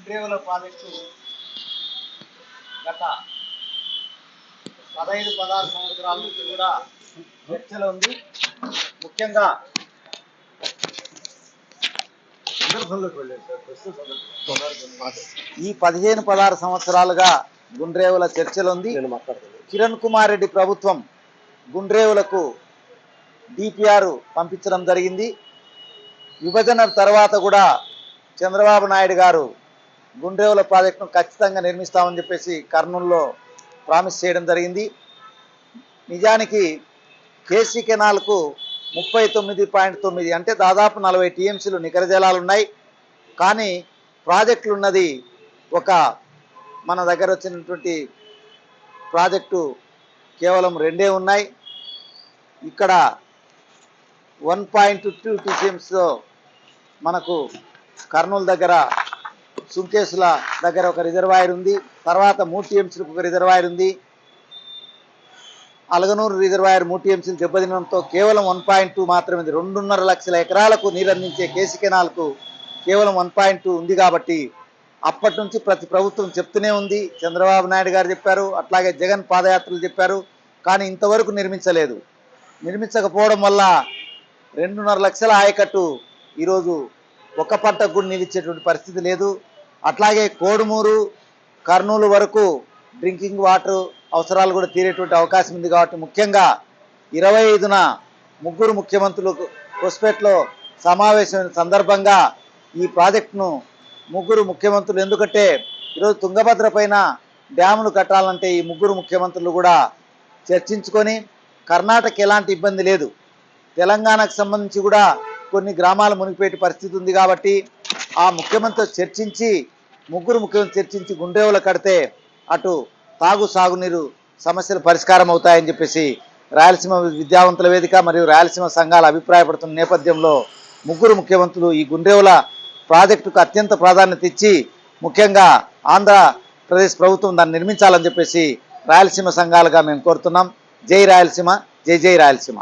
Gundrevula project గత 15-16 సంవత్సరాల నుంచి కూడా చర్చలో ఉంది. ముఖ్యంగా ఈ 15-16 సంవత్సరాలుగా గుండ్రేవుల చర్చలో ఉంది. కిరణ్ కుమార్ రెడ్డి ప్రభుత్వం గుండ్రేవులకు డిపిఆర్ పంపించడం జరిగింది. విభజన తర్వాత కూడా చంద్రబాబు నాయుడు గారు గుండ్రేవుల ప్రాజెక్టును ఖచ్చితంగా నిర్మిస్తామని చెప్పేసి కర్నూలులో ప్రామిస్ చేయడం జరిగింది. నిజానికి కేసీ కెనాల్కు 39.9 అంటే దాదాపు 40 టీఎంసీలు నికర జలాలు ఉన్నాయి. కానీ ప్రాజెక్టులు ఉన్నది మన దగ్గర వచ్చినటువంటి ప్రాజెక్టు కేవలం 2 ఉన్నాయి. ఇక్కడ 1.2 టీఎంసీతో మనకు కర్నూలు దగ్గర సుంకేసుల దగ్గర ఒక రిజర్వాయర్ ఉంది. తర్వాత 3 టీఎంసీలకు ఒక రిజర్వాయర్ ఉంది. అలగనూరు రిజర్వాయర్ 3 టీఎంసీలు దెబ్బతినడంతో కేవలం 1.2 మాత్రమే. 2.5 లక్షల ఎకరాలకు నీరందించే కేసీ కెనాల్కు కేవలం 1.2 ఉంది. కాబట్టి అప్పటి నుంచి ప్రతి ప్రభుత్వం చెప్తూనే ఉంది. చంద్రబాబు నాయుడు గారు చెప్పారు, అట్లాగే జగన్ పాదయాత్రలు చెప్పారు. కానీ ఇంతవరకు నిర్మించలేదు. నిర్మించకపోవడం వల్ల 2.5 లక్షల ఆయకట్టు ఈరోజు ఒక పంటకు కూడా నిలిచేటువంటి పరిస్థితి లేదు. అట్లాగే కోడుమూరు కర్నూలు వరకు డ్రింకింగ్ వాటర్ అవసరాలు కూడా తీరేటువంటి అవకాశం ఉంది. కాబట్టి ముఖ్యంగా 25న ముగ్గురు ముఖ్యమంత్రులు కొస్పేట్లో సమావేశమైన సందర్భంగా ఈ ప్రాజెక్టును ముగ్గురు ముఖ్యమంత్రులు, ఎందుకంటే ఈరోజు తుంగభద్ర పైన డ్యాములు కట్టాలంటే ఈ ముగ్గురు ముఖ్యమంత్రులు కూడా చర్చించుకొని, కర్ణాటక ఎలాంటి ఇబ్బంది లేదు, తెలంగాణకు సంబంధించి కూడా కొన్ని గ్రామాలు మునిగిపోయే పరిస్థితి ఉంది. కాబట్టి ఆ ముఖ్యమంత్రితో చర్చించి గుండ్రేవుల కడితే అటు సాగునీరు సమస్యలు పరిష్కారం అవుతాయని చెప్పేసి రాయలసీమ విద్యావంతుల వేదిక మరియు రాయలసీమ సంఘాలు అభిప్రాయపడుతున్న నేపథ్యంలో ముగ్గురు ముఖ్యమంత్రులు ఈ గుండ్రేవుల ప్రాజెక్టుకు అత్యంత ప్రాధాన్యత ఇచ్చి, ముఖ్యంగా ఆంధ్రప్రదేశ్ ప్రభుత్వం దాన్ని నిర్మించాలని చెప్పేసి రాయలసీమ సంఘాలుగా మేము కోరుతున్నాం. జై రాయలసీమ, జై జై రాయలసీమ.